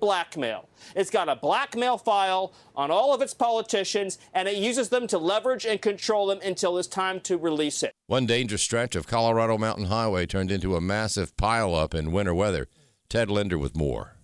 blackmail. It's got a blackmail file on all of its politicians, and it uses them to leverage and control them until it's time to release it. One dangerous stretch of Colorado Mountain Highway turned into a massive pileup in winter weather. Ted Linder with more.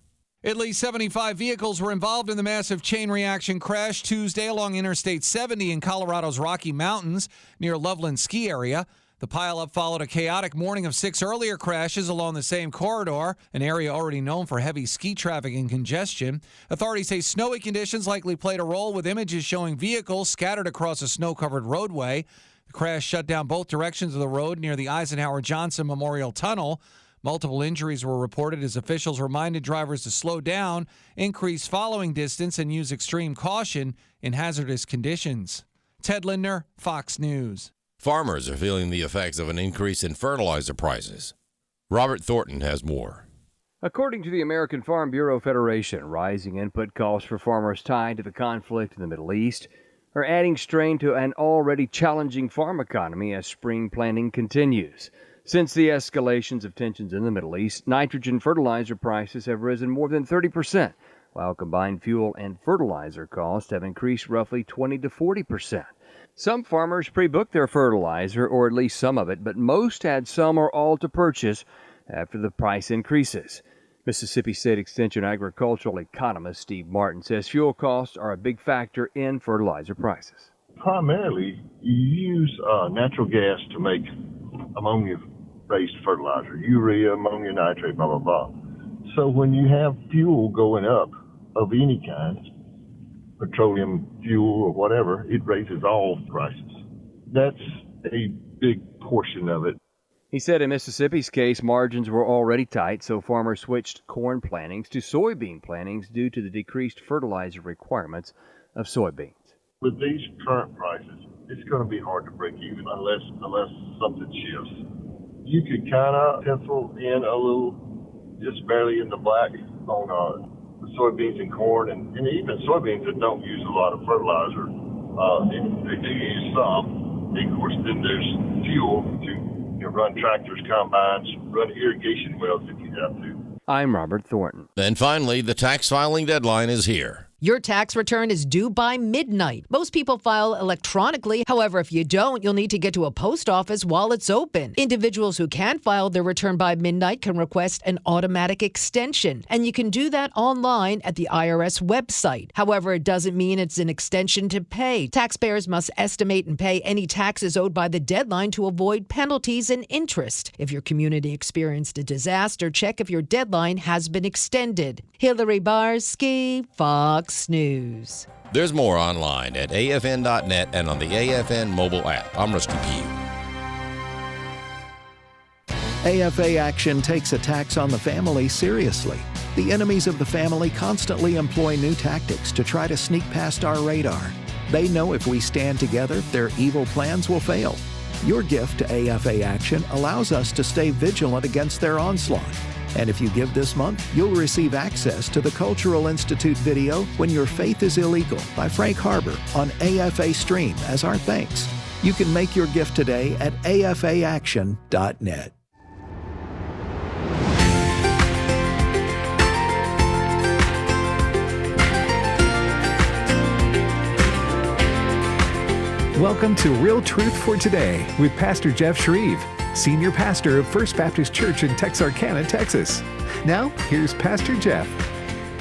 At least 75 vehicles were involved in the massive chain reaction crash Tuesday along Interstate 70 in Colorado's Rocky Mountains near Loveland Ski Area. The pileup followed a chaotic morning of 6 earlier crashes along the same corridor, an area already known for heavy ski traffic and congestion. Authorities say snowy conditions likely played a role, with images showing vehicles scattered across a snow-covered roadway. The crash shut down both directions of the road near the Eisenhower Johnson Memorial Tunnel. Multiple injuries were reported as officials reminded drivers to slow down, increase following distance, and use extreme caution in hazardous conditions. Ted Linder, Fox News. Farmers are feeling the effects of an increase in fertilizer prices. Robert Thornton has more. According to the American Farm Bureau Federation, rising input costs for farmers tied to the conflict in the Middle East are adding strain to an already challenging farm economy as spring planting continues. Since the escalations of tensions in the Middle East, nitrogen fertilizer prices have risen more than 30%, while combined fuel and fertilizer costs have increased roughly 20 to 40%. Some farmers pre-booked their fertilizer, or at least some of it, but most had some or all to purchase after the price increases. Mississippi State Extension agricultural economist Steve Martin says fuel costs are a big factor in fertilizer prices. Primarily, you use natural gas to make ammonia-based fertilizer, urea, ammonia nitrate, blah, blah, blah. So when you have fuel going up of any kind, petroleum fuel or whatever, it raises all prices. That's a big portion of it. He said in Mississippi's case, margins were already tight, so farmers switched corn plantings to soybean plantings due to the decreased fertilizer requirements of soybeans. With these current prices, it's going to be hard to break even unless something shifts. You could kind of pencil in a little, just barely in the black on soybeans and corn, and even soybeans that don't use a lot of fertilizer, they do use some. And of course, then there's fuel to run tractors, combines, run irrigation wells if you have to. I'm Robert Thornton. And finally, the tax filing deadline is here. Your tax return is due by midnight. Most people file electronically. However, if you don't, you'll need to get to a post office while it's open. Individuals who can file their return by midnight can request an automatic extension, and you can do that online at the IRS website. However, it doesn't mean it's an extension to pay. Taxpayers must estimate and pay any taxes owed by the deadline to avoid penalties and interest. If your community experienced a disaster, check if your deadline has been extended. Hillary Barsky, Fox News. There's more online at afn.net and on the AFN mobile app. I'm Rusty Pugh. AFA Action takes attacks on the family seriously. The enemies of the family constantly employ new tactics to try to sneak past our radar. They know if we stand together, their evil plans will fail. Your gift to AFA Action allows us to stay vigilant against their onslaught. And if you give this month, you'll receive access to the Cultural Institute video When Your Faith is Illegal by Frank Harbor on AFA Stream as our thanks. You can make your gift today at afaaction.net. Welcome to Real Truth for Today with Pastor Jeff Schreve, Senior Pastor of First Baptist Church in Texarkana, Texas. Now, here's Pastor Jeff.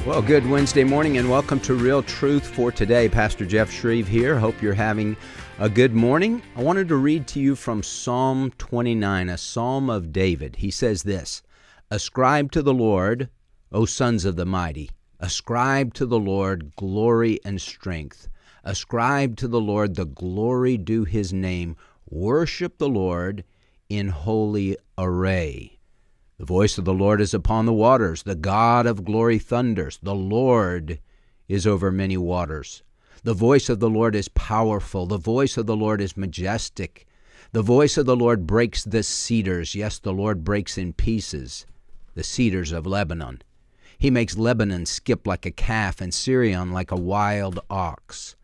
Well, good Wednesday morning and welcome to Real Truth for Today. Pastor Jeff Schreve here. Hope you're having a good morning. I wanted to read to you from Psalm 29, a psalm of David. He says this, "Ascribe to the Lord, O sons of the mighty. Ascribe to the Lord glory and strength. Ascribe to the Lord the glory due his name. Worship the Lord in holy array. The voice of the Lord is upon the waters. The God of glory thunders. The Lord is over many waters. The voice of the Lord is powerful. The voice of the Lord is majestic. The voice of the Lord breaks the cedars. Yes, the Lord breaks in pieces the cedars of Lebanon. He makes Lebanon skip like a calf and Syrian like a wild ox.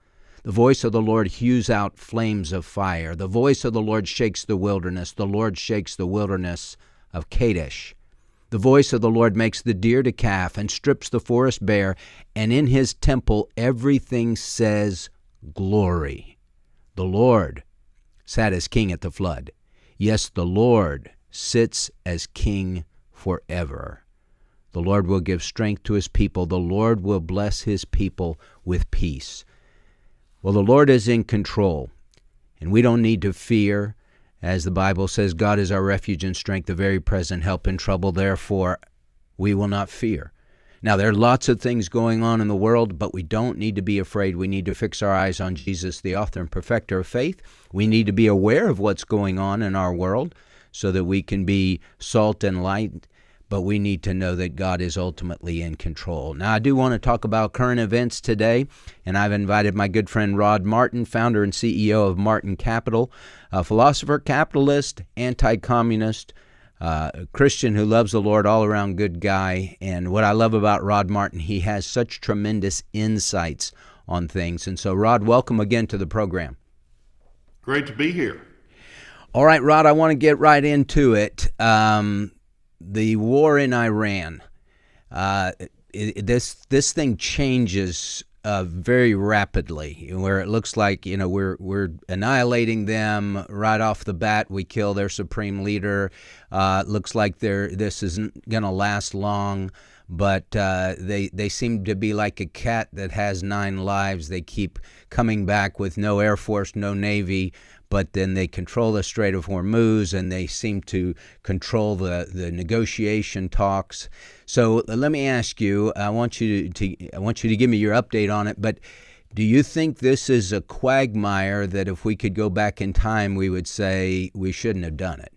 The voice of the Lord hews out flames of fire. The voice of the Lord shakes the wilderness. The Lord shakes the wilderness of Kadesh. The voice of the Lord makes the deer to calf and strips the forest bare, and in his temple everything says glory. The Lord sat as king at the flood. Yes, the Lord sits as king forever. The Lord will give strength to his people. The Lord will bless his people with peace. Well, the Lord is in control, and we don't need to fear. As the Bible says, God is our refuge and strength, a very present help in trouble. Therefore, we will not fear. Now, there are lots of things going on in the world, but we don't need to be afraid. We need to fix our eyes on Jesus, the author and perfecter of faith. We need to be aware of what's going on in our world so that we can be salt and light, but we need to know that God is ultimately in control. Now, I do want to talk about current events today, and I've invited my good friend Rod Martin, founder and CEO of Martin Capital, a philosopher, capitalist, anti-communist, Christian who loves the Lord, all-around good guy. And what I love about Rod Martin, he has such tremendous insights on things. And so, Rod, welcome again to the program. Great to be here. All right, Rod, I want to get right into it. The war in Iran, this thing changes very rapidly, where it looks like we're annihilating them right off the bat. We kill their supreme leader. Looks like this isn't going to last long, but they seem to be like a cat that has 9 lives. They keep coming back with no Air Force, no Navy. But then they control the Strait of Hormuz, and they seem to control the negotiation talks. So let me ask you. I want you to give me your update on it. But do you think this is a quagmire that if we could go back in time, we would say we shouldn't have done it?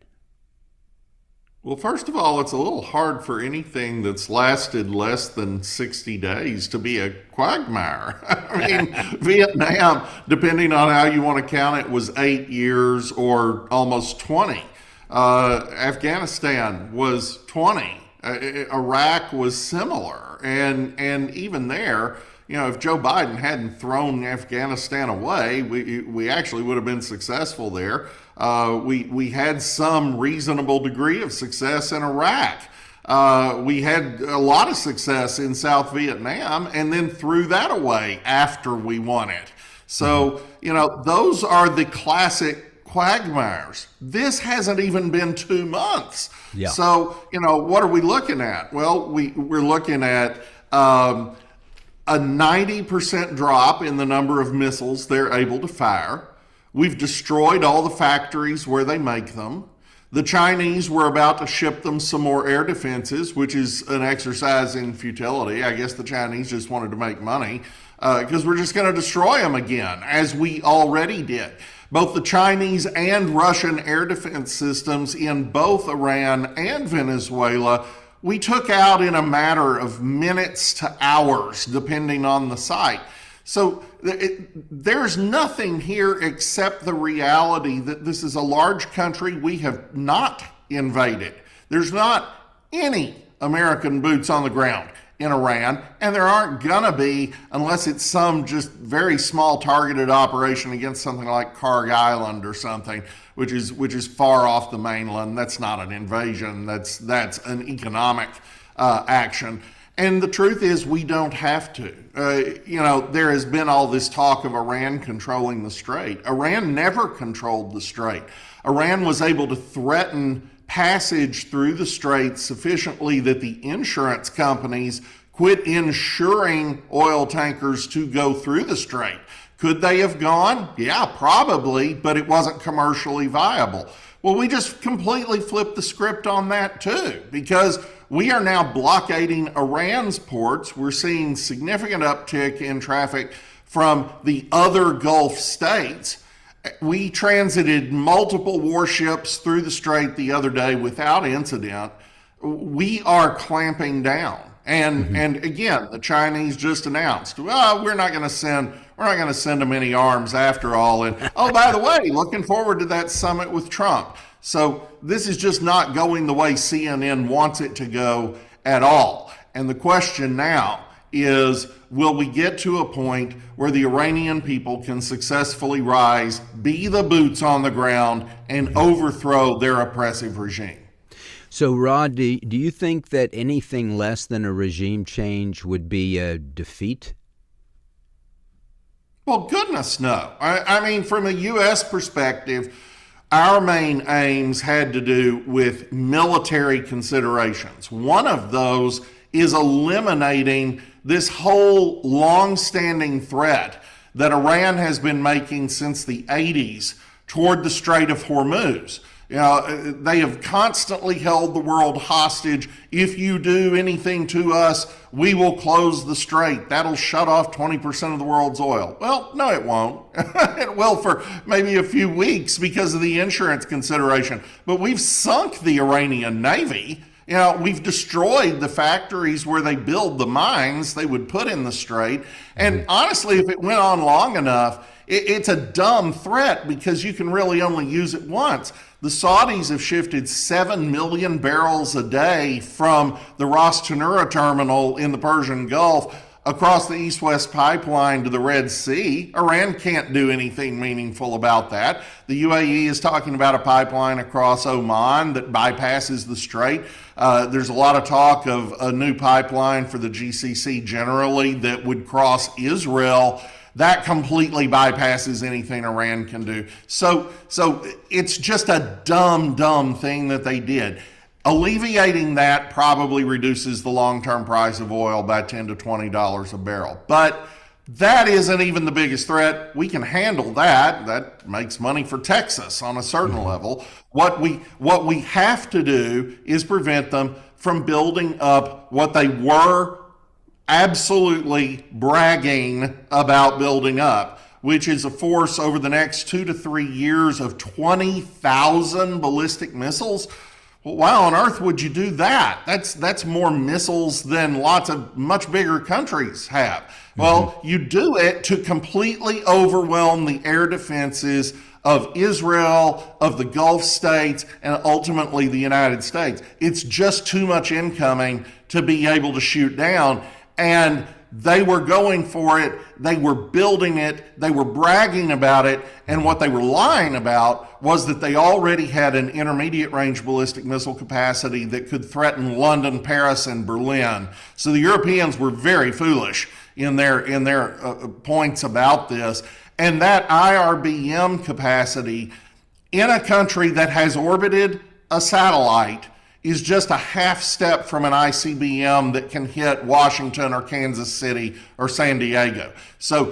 Well, first of all, it's a little hard for anything that's lasted less than 60 days to be a quagmire. I mean, Vietnam, depending on how you want to count it, was 8 years or almost 20. Afghanistan was 20. Iraq was similar. And even there, if Joe Biden hadn't thrown Afghanistan away, we actually would have been successful there. We had some reasonable degree of success in Iraq. We had a lot of success in South Vietnam and then threw that away after we won it. So, those are the classic quagmires. This hasn't even been 2 months. Yeah. So, what are we looking at? Well, we're looking at a 90% drop in the number of missiles they're able to fire. We've destroyed all the factories where they make them. The Chinese were about to ship them some more air defenses, which is an exercise in futility. I guess the Chinese just wanted to make money because we're just going to destroy them again, as we already did. Both the Chinese and Russian air defense systems in both Iran and Venezuela we took out in a matter of minutes to hours, depending on the site. So there's nothing here except the reality that this is a large country we have not invaded. There's not any American boots on the ground in Iran, and there aren't gonna be unless it's some just very small targeted operation against something like Karg Island or something, which is far off the mainland. That's not an invasion. That's an economic action. And the truth is, we don't have to. There has been all this talk of Iran controlling the Strait. Iran never controlled the Strait. Iran was able to threaten passage through the Strait sufficiently that the insurance companies quit insuring oil tankers to go through the Strait. Could they have gone? Yeah, probably, but it wasn't commercially viable. Well, we just completely flipped the script on that too, because we are now blockading Iran's ports. We're seeing significant uptick in traffic from the other Gulf states. We transited multiple warships through the Strait the other day without incident. We are clamping down. And again, the Chinese just announced, well, we're not going to send them any arms after all. And oh, by the way, looking forward to that summit with Trump. So this is just not going the way CNN wants it to go at all. And the question now is, will we get to a point where the Iranian people can successfully rise, be the boots on the ground, and overthrow their oppressive regime? So, Rod, do you think that anything less than a regime change would be a defeat? Well, goodness, no. I mean, from a U.S. perspective, our main aims had to do with military considerations. One of those is eliminating this whole long-standing threat that Iran has been making since the 80s toward the Strait of Hormuz. You know, they have constantly held the world hostage. If you do anything to us, we will close the strait. That'll shut off 20% of the world's oil. Well, no, it won't. It will for maybe a few weeks because of the insurance consideration. But we've sunk the Iranian Navy. You know, we've destroyed the factories where they build the mines they would put in the strait. And honestly, if it went on long enough, it's a dumb threat because you can really only use it once. The Saudis have shifted 7 million barrels a day from the Ras Tanura terminal in the Persian Gulf across the East-West pipeline to the Red Sea. Iran can't do anything meaningful about that. The UAE is talking about a pipeline across Oman that bypasses the strait. There's a lot of talk of a new pipeline for the GCC generally that would cross Israel. That completely bypasses anything Iran can do. So it's just a dumb thing that they did. Alleviating that probably reduces the long-term price of oil by $10 to $20 a barrel. But that isn't even the biggest threat. We can handle that. That makes money for Texas on a certain level. What we have to do is prevent them from building up what they were absolutely bragging about building up, which is a force over the next 2 to 3 years of 20,000 ballistic missiles. Well, why on earth would you do that? That's more missiles than lots of much bigger countries have. Well, you do it to completely overwhelm the air defenses of Israel, of the Gulf states, and ultimately the United States. It's just too much incoming to be able to shoot down. And they were going for it, they were building it, they were bragging about it, and what they were lying about was that they already had an intermediate range ballistic missile capacity that could threaten London, Paris, and Berlin. So the Europeans were very foolish in their points about this. And that IRBM capacity in a country that has orbited a satellite is just a half step from an ICBM that can hit Washington or Kansas City or San Diego. So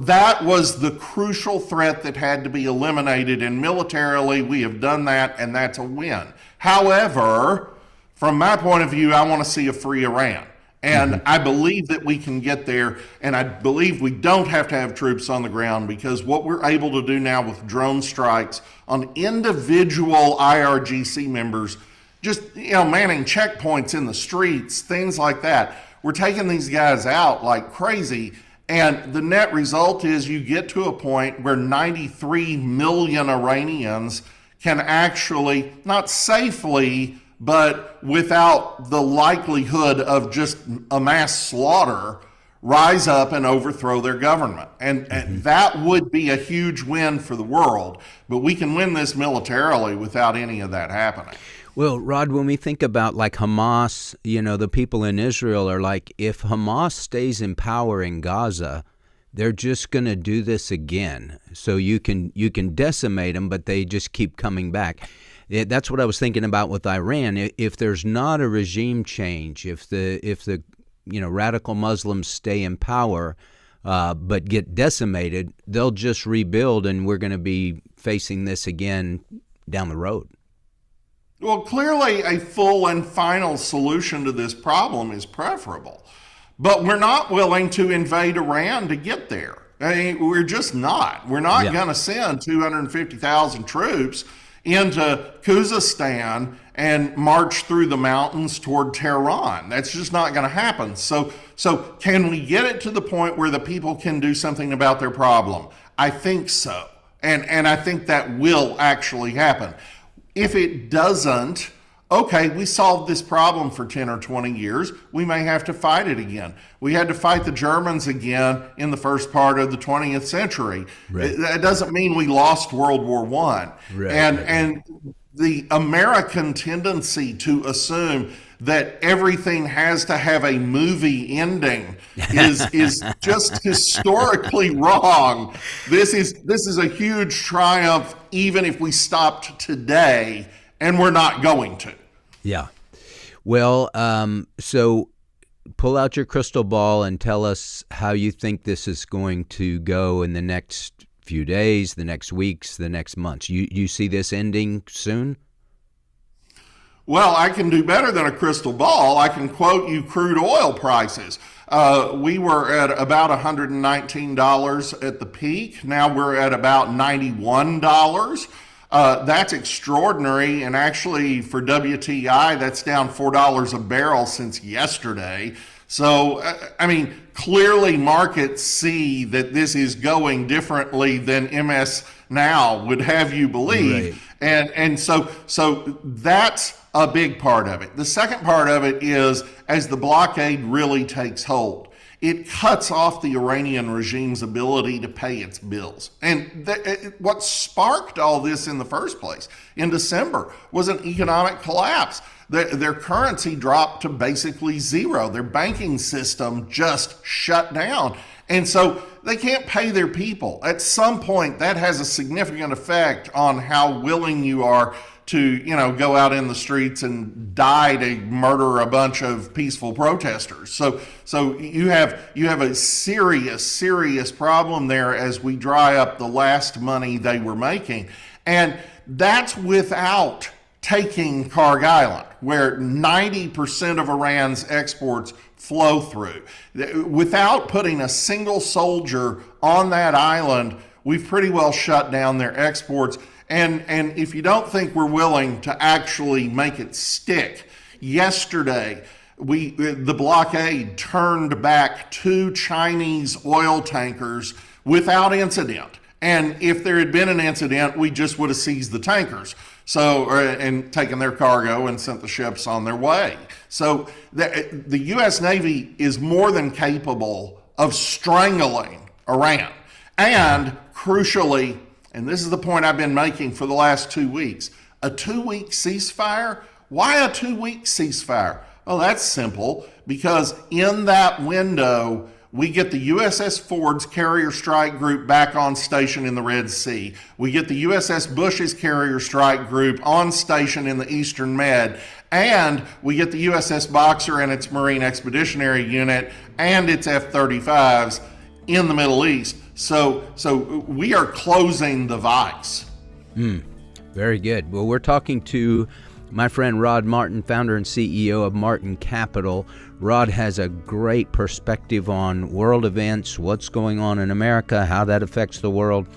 that was the crucial threat that had to be eliminated, and militarily we have done that, and that's a win. However, from my point of view, I want to see a free Iran. And I believe that we can get there, and I believe we don't have to have troops on the ground, because what we're able to do now with drone strikes on individual IRGC members, just, manning checkpoints in the streets, things like that. We're taking these guys out like crazy. And the net result is you get to a point where 93 million Iranians can actually, not safely, but without the likelihood of just a mass slaughter, rise up and overthrow their government. And that would be a huge win for the world. But we can win this militarily without any of that happening. Well, Rod, when we think about like Hamas, the people in Israel are like, if Hamas stays in power in Gaza, they're just going to do this again. So you can decimate them, but they just keep coming back. That's what I was thinking about with Iran. If there's not a regime change, if the radical Muslims stay in power but get decimated, they'll just rebuild, and we're going to be facing this again down the road. Well, clearly a full and final solution to this problem is preferable, but we're not willing to invade Iran to get there. I mean, we're just not. We're not going to send 250,000 troops into Khuzestan and march through the mountains toward Tehran. That's just not going to happen. So can we get it to the point where the people can do something about their problem? I think so. And I think that will actually happen. If it doesn't, okay, we solved this problem for 10 or 20 years. We may have to fight it again. We had to fight the Germans again in the first part of the 20th century. Right. That doesn't mean we lost World War I. Right. And the American tendency to assume that everything has to have a movie ending is just historically wrong. This is a huge triumph, even if we stopped today, and we're not going to. Yeah. Well, so pull out your crystal ball and tell us how you think this is going to go in the next few days, the next weeks, the next months. You see this ending soon? Well, I can do better than a crystal ball. I can quote you crude oil prices. We were at about $119 at the peak. Now we're at about $91. That's extraordinary. And actually for WTI, that's down $4 a barrel since yesterday. So, I mean, clearly markets see that this is going differently than MS Now would have you believe. Right. And so that's a big part of it. The second part of it is, as the blockade really takes hold, it cuts off the Iranian regime's ability to pay its bills. And what sparked all this in the first place in December was an economic collapse. Their currency dropped to basically zero. Their banking system just shut down. And so they can't pay their people. At some point, that has a significant effect on how willing you are to, go out in the streets and die to murder a bunch of peaceful protesters. So you have a serious problem there as we dry up the last money they were making. And that's without taking Karg Island, where 90% of Iran's exports flow through. Without putting a single soldier on that island, we've pretty well shut down their exports. And if you don't think we're willing to actually make it stick, yesterday the blockade turned back 2 Chinese oil tankers without incident. And if there had been an incident, we just would have seized the tankers. And taken their cargo and sent the ships on their way. So the U.S. Navy is more than capable of strangling Iran. And crucially, and this is the point I've been making for the last 2 weeks, a 2-week ceasefire? Why a 2-week ceasefire? Oh, that's simple, because in that window, we get the USS Ford's Carrier Strike Group back on station in the Red Sea. We get the USS Bush's Carrier Strike Group on station in the Eastern Med. And we get the USS Boxer and its Marine Expeditionary Unit and its F-35s in the Middle East. So we are closing the vice. Very good. Well, we're talking to my friend Rod Martin, founder and CEO of Martin Capital. Rod has a great perspective on world events, what's going on in America, how that affects the world.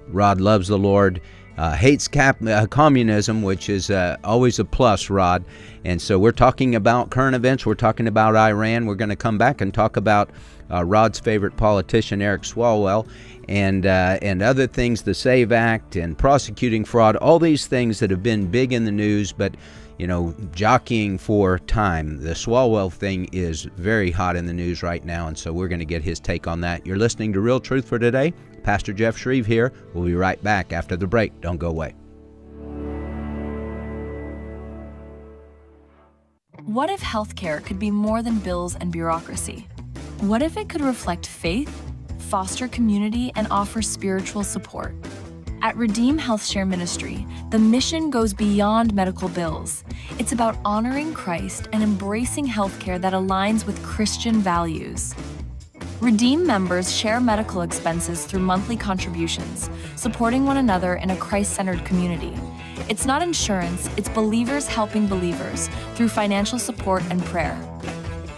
Rod loves the Lord, hates communism, which is always a plus, Rod. And so we're talking about current events. We're talking about Iran. We're going to come back and talk about Rod's favorite politician, Eric Swalwell, and other things, the SAVE Act and prosecuting fraud, all these things that have been big in the news, but jockeying for time. The Swalwell thing is very hot in the news right now, and so we're going to get his take on that. You're listening to Real Truth for Today. Pastor Jeff Schreve here. We'll be right back after the break. Don't go away. What if healthcare could be more than bills and bureaucracy? What if it could reflect faith, foster community, and offer spiritual support? At Redeem Health Share Ministry, the mission goes beyond medical bills. It's about honoring Christ and embracing healthcare that aligns with Christian values. Redeem members share medical expenses through monthly contributions, supporting one another in a Christ-centered community. It's not insurance, it's believers helping believers through financial support and prayer.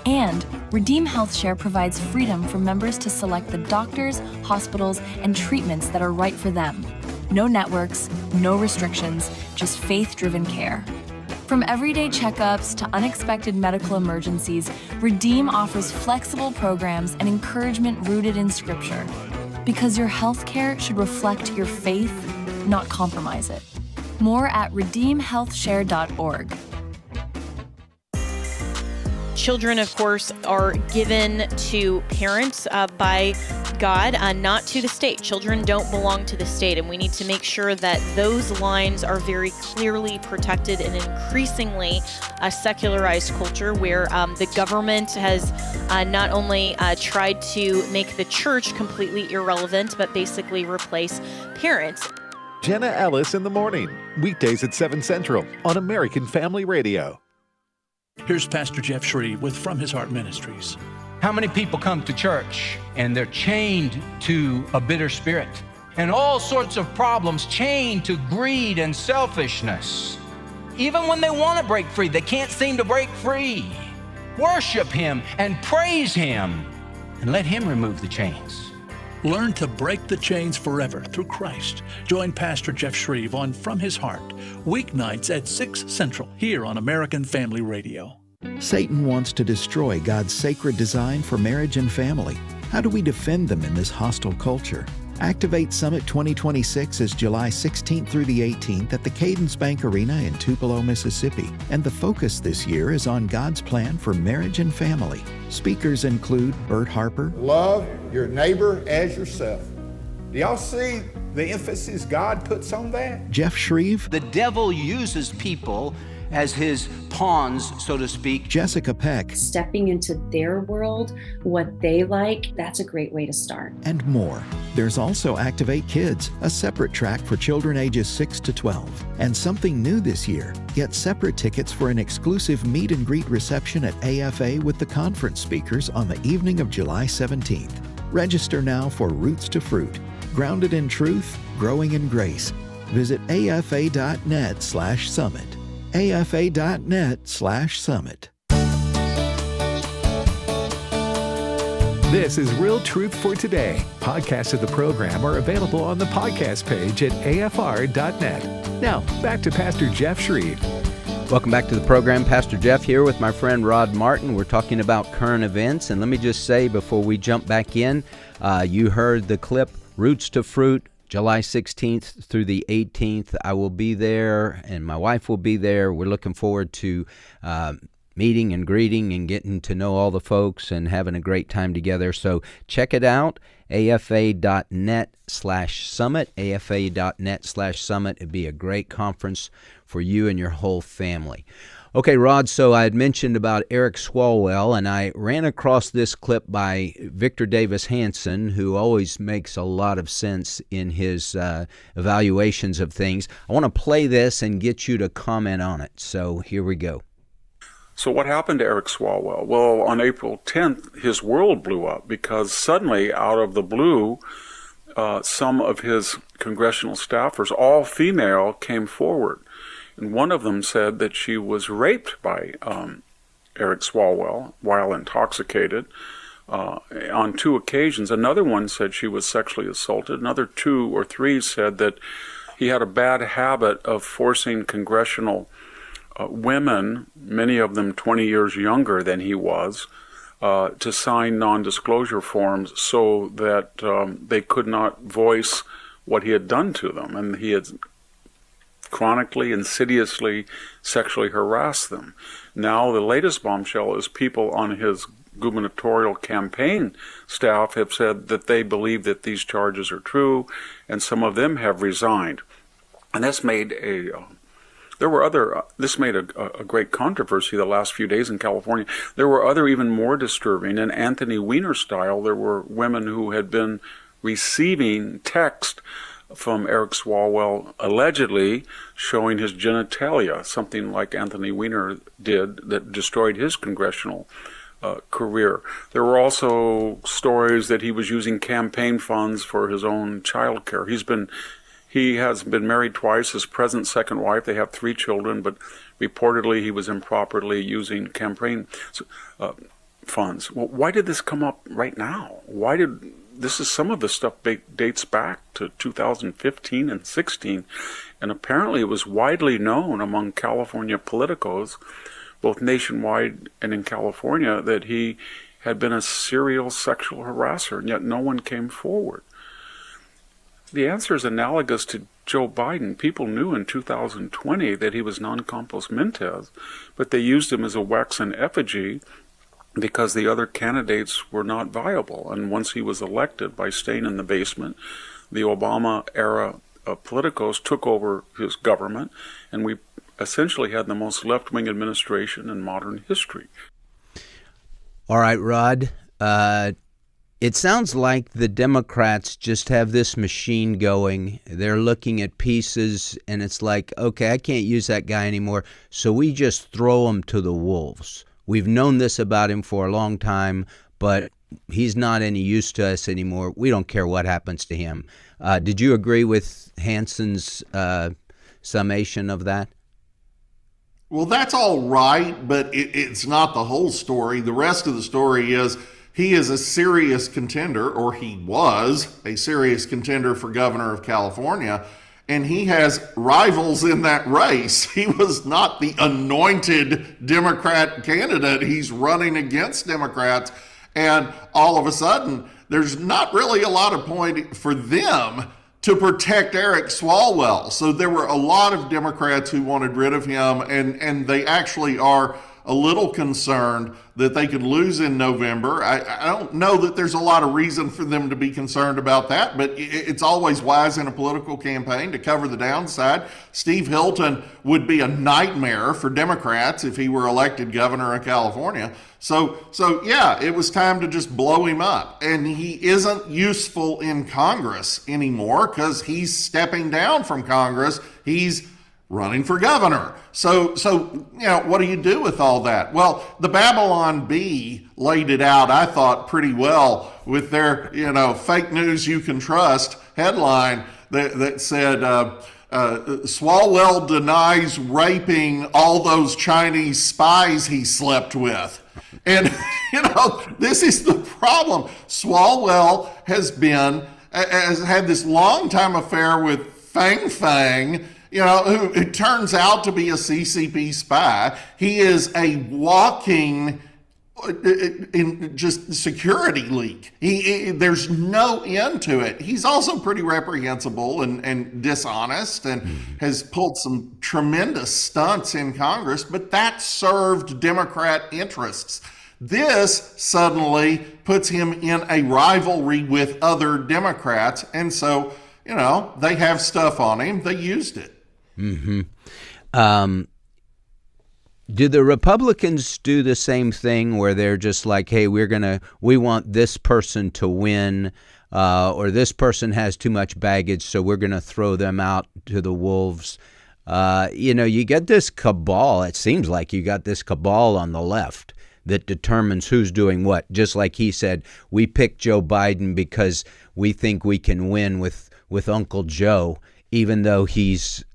And Redeem Health Share provides freedom for members to select the doctors, hospitals, and treatments that are right for them. No networks, no restrictions, just faith-driven care. From everyday checkups to unexpected medical emergencies, Redeem offers flexible programs and encouragement rooted in Scripture. Because your health care should reflect your faith, not compromise it. More at redeemhealthshare.org. Children, of course, are given to parents by God, not to the state. Children don't belong to the state, and we need to make sure that those lines are very clearly protected in an increasingly secularized culture where the government has not only tried to make the church completely irrelevant, but basically replace parents. Jenna Ellis in the morning, weekdays at 7 Central on American Family Radio. Here's Pastor Jeff Schreve with From His Heart Ministries. How many people come to church and they're chained to a bitter spirit and all sorts of problems, chained to greed and selfishness? Even when they want to break free, they can't seem to break free. Worship Him and praise Him and let Him remove the chains. Learn to break the chains forever through Christ. Join Pastor Jeff Schreve on From His Heart, weeknights at 6 Central, here on American Family Radio. Satan wants to destroy God's sacred design for marriage and family. How do we defend them in this hostile culture? Activate Summit 2026 is July 16th through the 18th at the Cadence Bank Arena in Tupelo, Mississippi. And the focus this year is on God's plan for marriage and family. Speakers include Bert Harper. Love your neighbor as yourself. Do y'all see the emphasis God puts on that? Jeff Schreve. The devil uses people as his pawns, so to speak. Jessica Peck. Stepping into their world, what they like, that's a great way to start. And more. There's also Activate Kids, a separate track for children ages 6 to 12. And something new this year. Get separate tickets for an exclusive meet and greet reception at AFA with the conference speakers on the evening of July 17th. Register now for Roots to Fruit. Grounded in truth, growing in grace. Visit afa.net/summit. afa.net/summit. This is Real Truth for Today. Podcasts of the program are available on the podcast page at afr.net. Now, back to Pastor Jeff Schreve. Welcome back to the program. Pastor Jeff here with my friend Rod Martin. We're talking about current events. And let me just say before we jump back in, you heard the clip, Roots to Fruit, July 16th through the 18th. I will be there and my wife will be there. We're looking forward to meeting and greeting and getting to know all the folks and having a great time together. So check it out, afa.net/summit, afa.net/summit. It'd be a great conference for you and your whole family. Okay, Rod, so I had mentioned about Eric Swalwell, and I ran across this clip by Victor Davis Hanson, who always makes a lot of sense in his evaluations of things. I want to play this and get you to comment on it. So here we go. So what happened to Eric Swalwell? Well, on April 10th, his world blew up because suddenly, out of the blue, some of his congressional staffers, all female, came forward. And one of them said that she was raped by Eric Swalwell while intoxicated on 2 occasions. Another one said she was sexually assaulted. Another 2 or 3 said that he had a bad habit of forcing congressional women, many of them 20 years younger than he was, to sign non-disclosure forms so that they could not voice what he had done to them. And he had chronically, insidiously sexually harassed them. Now the latest bombshell is people on his gubernatorial campaign staff have said that they believe that these charges are true, and some of them have resigned. And this made a great controversy the last few days in California. There were other even more disturbing. In Anthony Weiner style, there were women who had been receiving text from Eric Swalwell allegedly showing his genitalia, something like Anthony Weiner did that destroyed his congressional career. There were also stories that he was using campaign funds for his own child care. He has been married twice, his present second wife. They have 3 children, but reportedly he was improperly using campaign funds. Well, why did this come up right now? Some of the stuff dates back to 2015 and 16, and apparently it was widely known among California politicos, both nationwide and in California, that he had been a serial sexual harasser, and yet no one came forward. The answer is analogous to Joe Biden. People knew in 2020 that he was non compos mentis, but they used him as a waxen effigy because the other candidates were not viable. And once he was elected, by staying in the basement, the Obama-era politicos took over his government, and we essentially had the most left-wing administration in modern history. All right, Rod. It sounds like the Democrats just have this machine going. They're looking at pieces, and it's like, okay, I can't use that guy anymore, so we just throw him to the wolves. We've known this about him for a long time, but he's not any use to us anymore. We don't care what happens to him. Did you agree with Hanson's summation of that? Well, that's all right, but it's not the whole story. The rest of the story is he is a serious contender, or he was a serious contender for governor of California, and he has rivals in that race. He was not the anointed Democrat candidate. He's running against Democrats, and all of a sudden, there's not really a lot of point for them to protect Eric Swalwell. So there were a lot of Democrats who wanted rid of him, and they actually are a little concerned that they could lose in November. I don't know that there's a lot of reason for them to be concerned about that, but it's always wise in a political campaign to cover the downside. Steve Hilton would be a nightmare for Democrats if he were elected governor of California. So yeah, it was time to just blow him up. And he isn't useful in Congress anymore because he's stepping down from Congress. He's running for governor. So what do you do with all that? Well, the Babylon Bee laid it out, I thought, pretty well with their, fake news you can trust headline that said, Swalwell denies raping all those Chinese spies he slept with. And, this is the problem. Swalwell has had this long-time affair with Fang Fang, who it turns out to be a CCP spy. He is a walking just security leak. There's no end to it. He's also pretty reprehensible and dishonest and has pulled some tremendous stunts in Congress, but that served Democrat interests. This suddenly puts him in a rivalry with other Democrats, and so, they have stuff on him. They used it. Mm-hmm. Do the Republicans do the same thing where they're just like, hey, we want this person to win, or this person has too much baggage, so we're going to throw them out to the wolves? You get this cabal. It seems like you got this cabal on the left that determines who's doing what. Just like he said, we picked Joe Biden because we think we can win with Uncle Joe, even though he's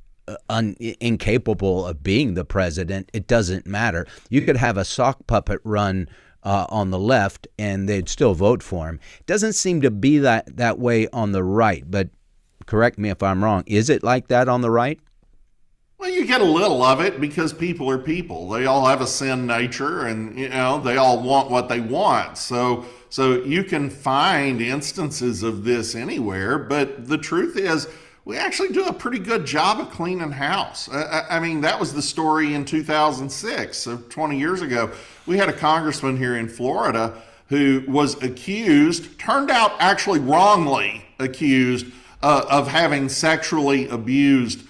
incapable of being the president. It doesn't matter. You could have a sock puppet run on the left and they'd still vote for him. It doesn't seem to be that way on the right, but correct me if I'm wrong. Is it like that on the right? Well, you get a little of it because people are people. They all have a sin nature, and they all want what they want. So you can find instances of this anywhere, but the truth is we actually do a pretty good job of cleaning house. I mean, that was the story in 2006, so 20 years ago. We had a congressman here in Florida who was turned out actually wrongly accused of having sexually abused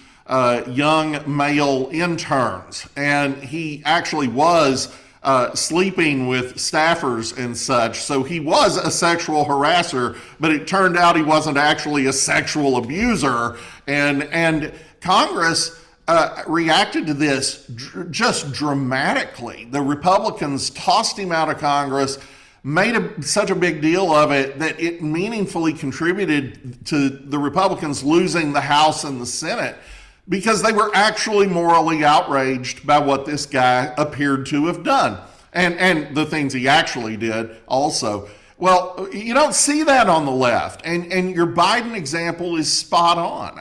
young male interns. And he actually was sleeping with staffers and such. So he was a sexual harasser, but it turned out he wasn't actually a sexual abuser. And Congress reacted to this just dramatically. The Republicans tossed him out of Congress, made such a big deal of it that it meaningfully contributed to the Republicans losing the House and the Senate, because they were actually morally outraged by what this guy appeared to have done and the things he actually did also. Well, you don't see that on the left, and your Biden example is spot on.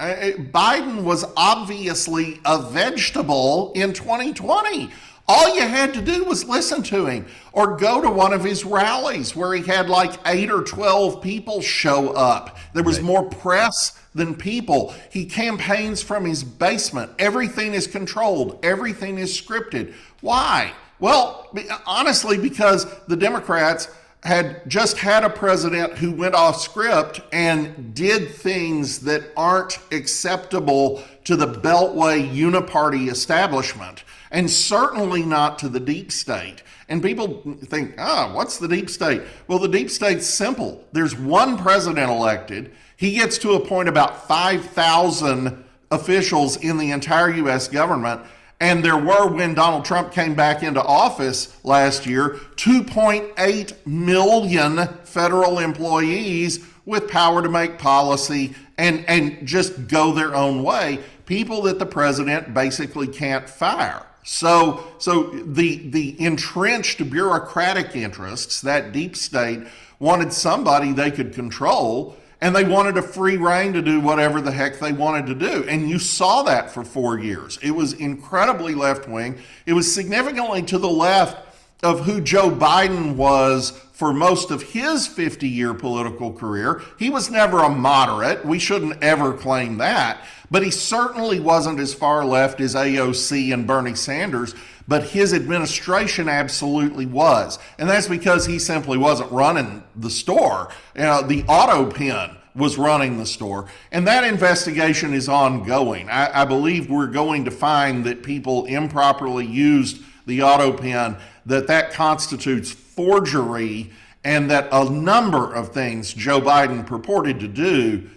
Biden was obviously a vegetable in 2020. All you had to do was listen to him or go to one of his rallies where he had like 8 or 12 people show up. There was more press than people. He campaigns from his basement. Everything is controlled. Everything is scripted. Why? Well, honestly, because the Democrats had just had a president who went off script and did things that aren't acceptable to the Beltway uniparty establishment, and certainly not to the deep state. And people think, what's the deep state? Well, the deep state's simple. There's one president elected. He gets to appoint about 5,000 officials in the entire U.S. government. And there were, when Donald Trump came back into office last year, 2.8 million federal employees with power to make policy and just go their own way. People that the president basically can't fire. So the entrenched bureaucratic interests, that deep state, wanted somebody they could control, and they wanted a free rein to do whatever the heck they wanted to do. And you saw that for 4 years. It was incredibly left-wing. It was significantly to the left of who Joe Biden was for most of his 50-year political career. He was never a moderate. We shouldn't ever claim that. But he certainly wasn't as far left as AOC and Bernie Sanders. But his administration absolutely was. And that's because he simply wasn't running the store. The auto pen was running the store. And that investigation is ongoing. I believe we're going to find that people improperly used the auto pen, that constitutes forgery, and that a number of things Joe Biden purported to do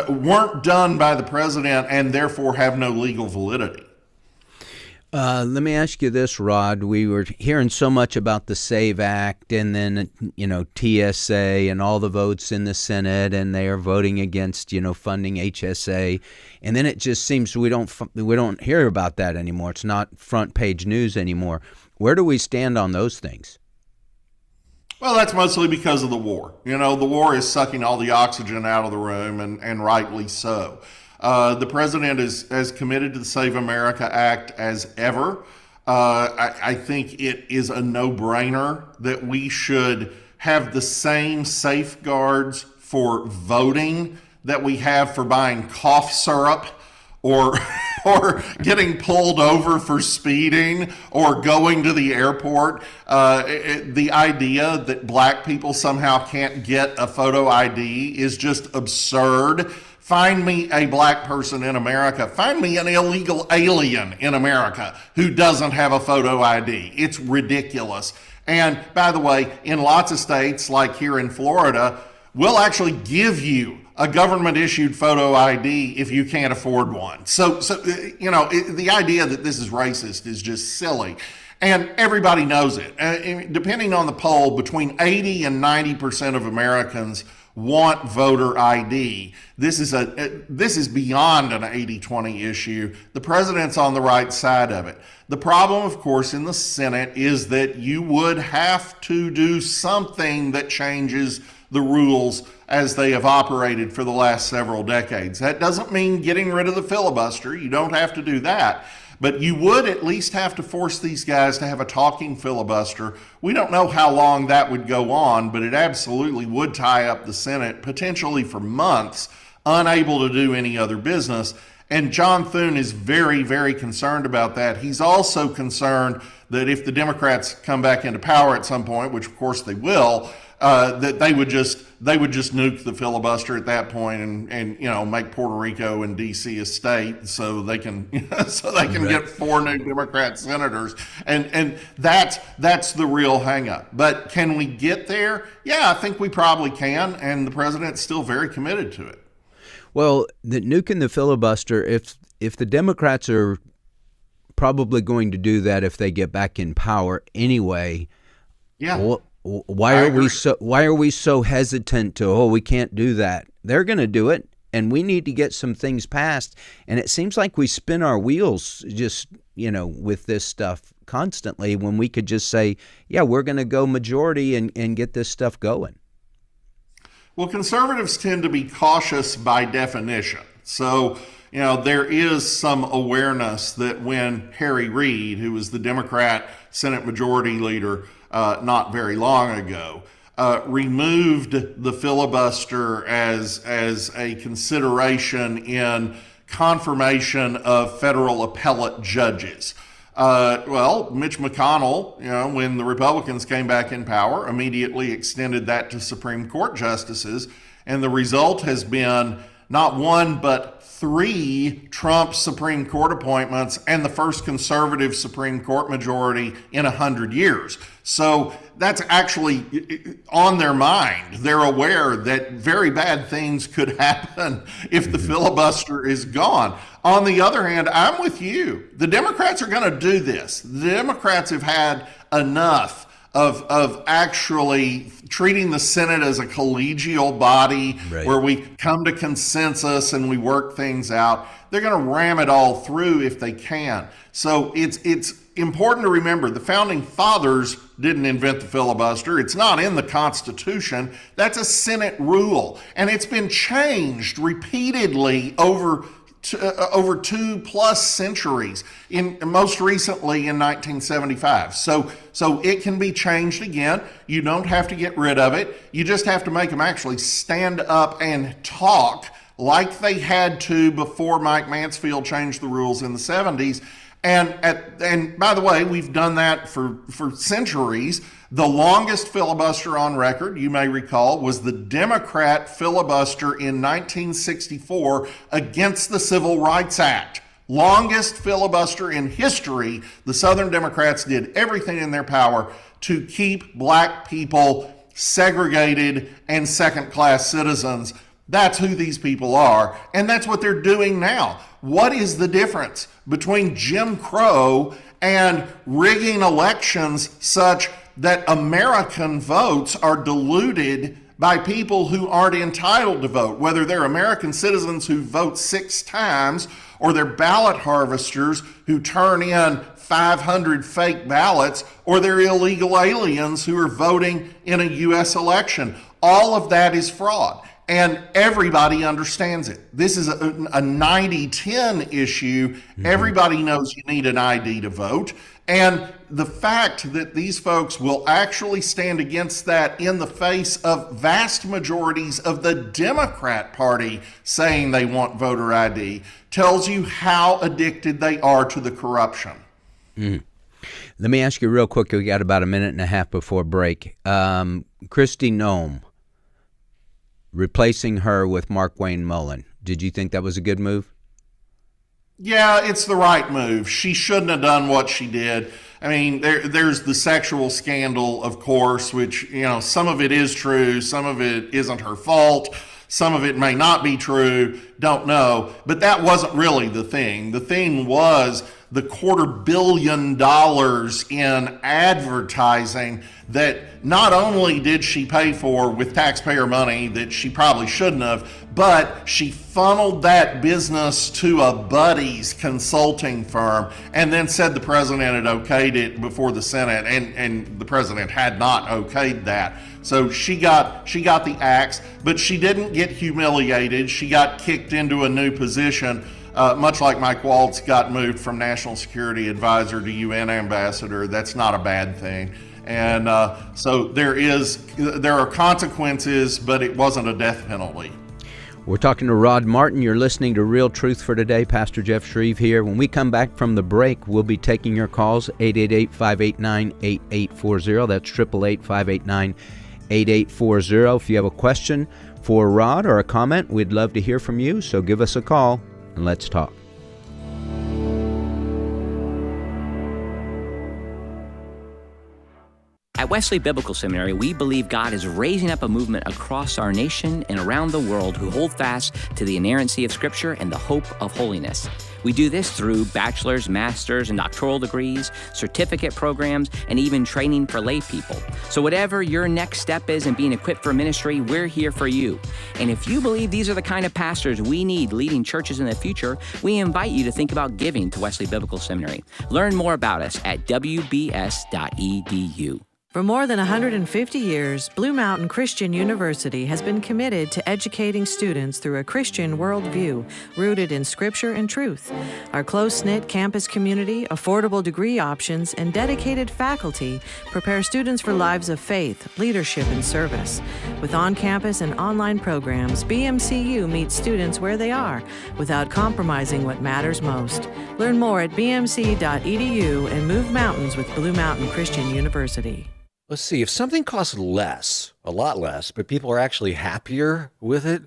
weren't done by the president and therefore have no legal validity. Let me ask you this, Rod. We were hearing so much about the SAVE Act and then, TSA and all the votes in the Senate, and they are voting against, funding HSA. And then it just seems we don't hear about that anymore. It's not front page news anymore. Where do we stand on those things? Well, that's mostly because of the war. The war is sucking all the oxygen out of the room, and rightly so. The president is as committed to the Save America Act as ever. I think it is a no-brainer that we should have the same safeguards for voting that we have for buying cough syrup or getting pulled over for speeding or going to the airport. The idea that black people somehow can't get a photo ID is just absurd. Find me a black person in America. Find me an illegal alien in America who doesn't have a photo ID. It's ridiculous. And by the way, in lots of states, like here in Florida, we'll actually give you a government-issued photo ID if you can't afford one. So the idea that this is racist is just silly. And everybody knows it. Depending on the poll, between 80 and 90% of Americans want voter ID. This is beyond an 80-20 issue. The president's on the right side of it. The problem, of course, in the Senate is that you would have to do something that changes the rules as they have operated for the last several decades. That doesn't mean getting rid of the filibuster. You don't have to do that. But you would at least have to force these guys to have a talking filibuster. We don't know how long that would go on, but it absolutely would tie up the Senate, potentially for months, unable to do any other business. And John Thune is very, very concerned about that. He's also concerned that if the Democrats come back into power at some point, which of course they will, that they would just nuke the filibuster at that point and make Puerto Rico and DC a state so they can get 4 new Democrat senators, and that's the real hangup. But can we get there? Yeah, I think we probably can, and the president's still very committed to it. Well, the nuking the filibuster, if the Democrats are probably going to do that if they get back in power anyway, yeah. Why are we so hesitant to, we can't do that? They're going to do it, and we need to get some things passed. And it seems like we spin our wheels just, with this stuff constantly when we could just say, yeah, we're going to go majority and get this stuff going. Well, conservatives tend to be cautious by definition. So, there is some awareness that when Harry Reid, who was the Democrat Senate Majority Leader not very long ago, removed the filibuster as a consideration in confirmation of federal appellate judges. Mitch McConnell, when the Republicans came back in power, immediately extended that to Supreme Court justices. And the result has been not one, but 3 Trump Supreme Court appointments and the first conservative Supreme Court majority in 100 years. So that's actually on their mind. They're aware that very bad things could happen if the filibuster is gone. On the other hand, I'm with you. The Democrats are going to do this. The Democrats have had enough of actually treating the Senate as a collegial body where we come to consensus and we work things out. They're going to ram it all through if they can. So it's important to remember the founding fathers didn't invent the filibuster. It's not in the Constitution. That's a Senate rule. And it's been changed repeatedly over 2+ centuries, most recently in 1975. So it can be changed again. You don't have to get rid of it. You just have to make them actually stand up and talk like they had to before Mike Mansfield changed the rules in the 70s. And by the way, we've done that for centuries. The longest filibuster on record, you may recall, was the Democrat filibuster in 1964 against the Civil Rights Act. Longest filibuster in history. The Southern Democrats did everything in their power to keep black people segregated and second-class citizens. That's who these people are, and that's what they're doing now. What is the difference between Jim Crow and rigging elections such that American votes are diluted by people who aren't entitled to vote, whether they're American citizens who vote 6 times or they're ballot harvesters who turn in 500 fake ballots, or they're illegal aliens who are voting in a U.S. election? All of that is fraud. And everybody understands it. This is a 90-10 issue. Everybody knows you need an ID to vote. And the fact that these folks will actually stand against that in the face of vast majorities of the Democrat Party saying they want voter ID tells you how addicted they are to the corruption. Let me ask you real quick. We got about a minute and a half before break. Kristi Noem, replacing her with Markwayne Mullin. Did you think that was a good move? Yeah, it's the right move. She shouldn't have done what she did. I mean, there's the sexual scandal, of course, which, some of it is true. Some of it isn't her fault. Some of it may not be true. Don't know. But that wasn't really the thing. The thing was the $250 million in advertising that not only did she pay for with taxpayer money that she probably shouldn't have, but she funneled that business to a buddy's consulting firm and then said the president had okayed it before the Senate, and the president had not okayed that. So she got the axe, but she didn't get humiliated. She got kicked into a new position, much like Mike Waltz got moved from National Security Advisor to UN Ambassador. That's not a bad thing. And so there are consequences, but it wasn't a death penalty. We're talking to Rod Martin. You're listening to Real Truth for Today. Pastor Jeff Schreve here. When we come back from the break, we'll be taking your calls, 888-589-8840. That's 888-589-8840. If you have a question for Rod or a comment, we'd love to hear from you. So give us a call and let's talk. At Wesley Biblical Seminary, we believe God is raising up a movement across our nation and around the world who hold fast to the inerrancy of Scripture and the hope of holiness. We do this through bachelor's, master's, and doctoral degrees, certificate programs, and even training for lay people. So whatever your next step is in being equipped for ministry, we're here for you. And if you believe these are the kind of pastors we need leading churches in the future, we invite you to think about giving to Wesley Biblical Seminary. Learn more about us at wbs.edu. For more than 150 years, Blue Mountain Christian University has been committed to educating students through a Christian worldview rooted in Scripture and truth. Our close-knit campus community, affordable degree options, and dedicated faculty prepare students for lives of faith, leadership, and service. With on-campus and online programs, BMCU meets students where they are without compromising what matters most. Learn more at bmc.edu and move mountains with Blue Mountain Christian University. Let's see, if something costs less, a lot less, but people are actually happier with it,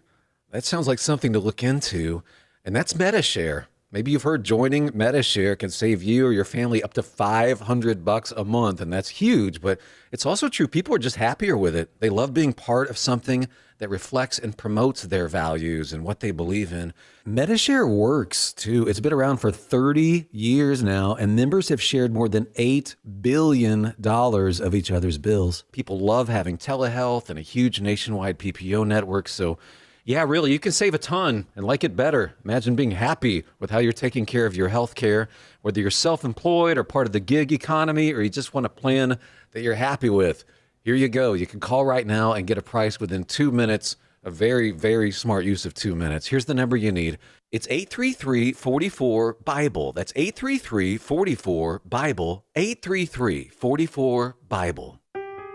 that sounds like something to look into, and that's MetaShare. Maybe you've heard joining MetaShare can save you or your family up to $500 a month, and that's huge, but it's also true. People are just happier with it. They love being part of something that reflects and promotes their values and what they believe in. MetaShare works, too. It's been around for 30 years now, and members have shared more than $8 billion of each other's bills. People love having telehealth and a huge nationwide PPO network, so yeah, really, you can save a ton and like it better. Imagine being happy with how you're taking care of your health care, whether you're self-employed or part of the gig economy, or you just want a plan that you're happy with. Here you go. You can call right now and get a price within 2 minutes. A very, very smart use of 2 minutes. Here's the number you need. It's 833-44-BIBLE. That's 833-44-BIBLE. 833-44-BIBLE.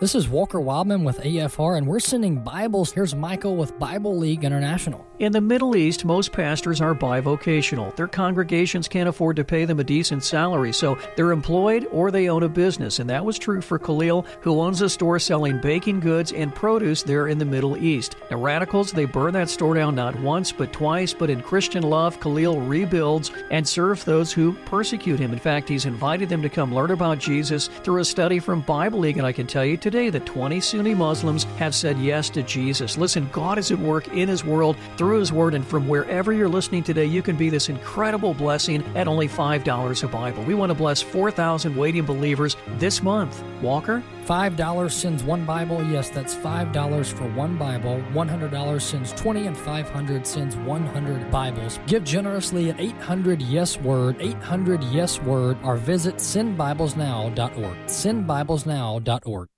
This is Walker Wildman with AFR, and we're sending Bibles. Here's Michael with Bible League International. In the Middle East, most pastors are bivocational. Their congregations can't afford to pay them a decent salary, so they're employed or they own a business. And that was true for Khalil, who owns a store selling baking goods and produce there in the Middle East. Now, radicals, they burn that store down not once, but twice. But in Christian love, Khalil rebuilds and serves those who persecute him. In fact, he's invited them to come learn about Jesus through a study from Bible League. And I can tell you today that 20 Sunni Muslims have said yes to Jesus. Listen, God is at work in His world, through His Word, and from wherever you're listening today, you can be this incredible blessing at only $5 a Bible. We want to bless 4,000 waiting believers this month. Walker? $5 sends one Bible. Yes, that's $5 for one Bible. $100 sends 20, and $500 sends 100 Bibles. Give generously at 800-YES-WORD, 800-YES-WORD, or visit sendbiblesnow.org. Sendbiblesnow.org.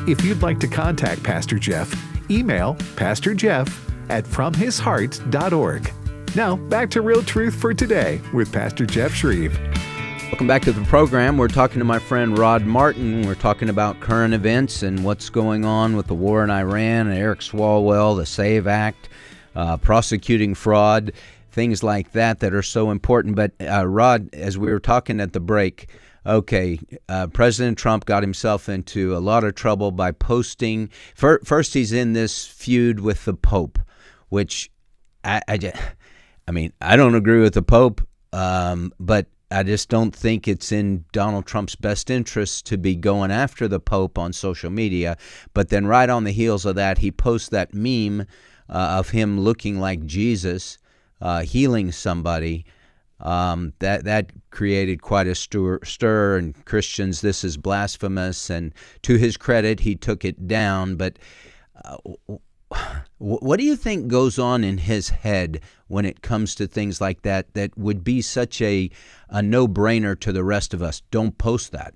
If you'd like to contact Pastor Jeff, email pastorjeff@fromhisheart.org. Now, back to Real Truth for Today with Pastor Jeff Schreve. Welcome back to the program. We're talking to my friend Rod Martin. We're talking about current events and what's going on with the war in Iran, and Eric Swalwell, the SAVE Act, prosecuting fraud, things like that are so important. But Rod, as we were talking at the break, okay, President Trump got himself into a lot of trouble by posting. First, he's in this feud with the Pope, which I mean, I don't agree with the Pope, but I just don't think it's in Donald Trump's best interest to be going after the Pope on social media. But then right on the heels of that, he posts that meme of him looking like Jesus, healing somebody. That created quite a stir, and Christians, this is blasphemous, and to his credit, he took it down. But what do you think goes on in his head when it comes to things like that would be such a no-brainer to the rest of us? Don't post that.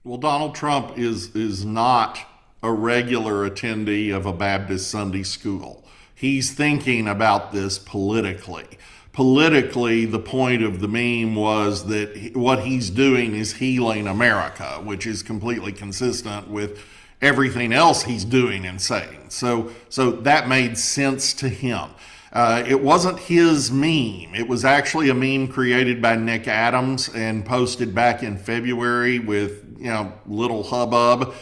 Well, Donald Trump is not a regular attendee of a Baptist Sunday school. He's thinking about this politically. Politically, the point of the meme was that what he's doing is healing America, which is completely consistent with everything else he's doing and saying. So that made sense to him. It wasn't his meme. It was actually a meme created by Nick Adams and posted back in February with, little hubbub.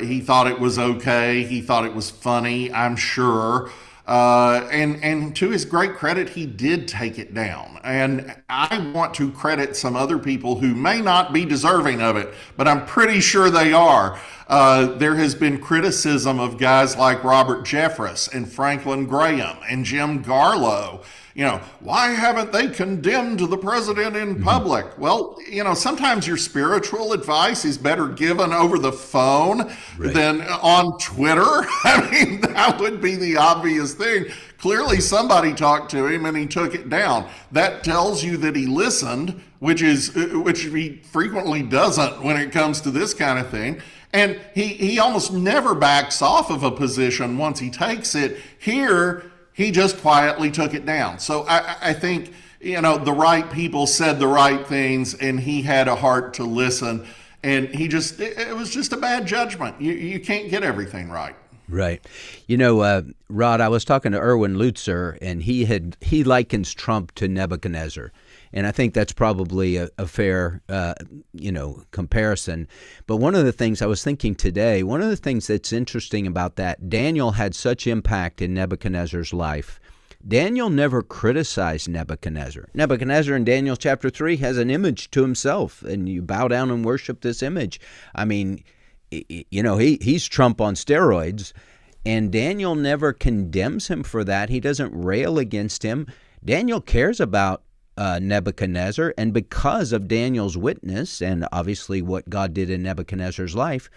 He thought it was okay. He thought it was funny, I'm sure. And to his great credit, he did take it down. And I want to credit some other people who may not be deserving of it, but I'm pretty sure they are. There has been criticism of guys like Robert Jeffress and Franklin Graham and Jim Garlow. Why haven't they condemned the president in public? Well, sometimes your spiritual advice is better given over the phone than on Twitter. I mean, that would be the obvious thing. Clearly, somebody talked to him and he took it down. That tells you that he listened which he frequently doesn't when it comes to this kind of thing. And he almost never backs off of a position once he takes it. Here, he just quietly took it down. So I think, the right people said the right things, and he had a heart to listen. And it was just a bad judgment. You can't get everything right. Right. Rod, I was talking to Erwin Lutzer, and he likens Trump to Nebuchadnezzar. And I think that's probably a fair, comparison. But one of the things I was thinking today, one of the things that's interesting about that, Daniel had such impact in Nebuchadnezzar's life. Daniel never criticized Nebuchadnezzar. Nebuchadnezzar in Daniel chapter 3 has an image to himself, and you bow down and worship this image. I mean, he's Trump on steroids, and Daniel never condemns him for that. He doesn't rail against him. Daniel cares about Nebuchadnezzar, and because of Daniel's witness and obviously what God did in Nebuchadnezzar's life,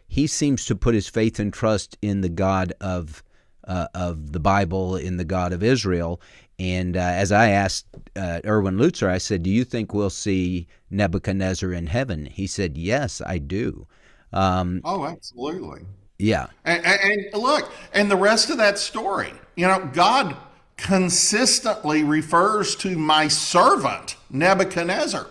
he seems to put his faith and trust in the God of the Bible, in the God of Israel. And as I asked Erwin Lutzer, I said, do you think we'll see Nebuchadnezzar in heaven? He said, yes, I do. Oh, absolutely. Yeah. And look, and the rest of that story, God consistently refers to my servant Nebuchadnezzar.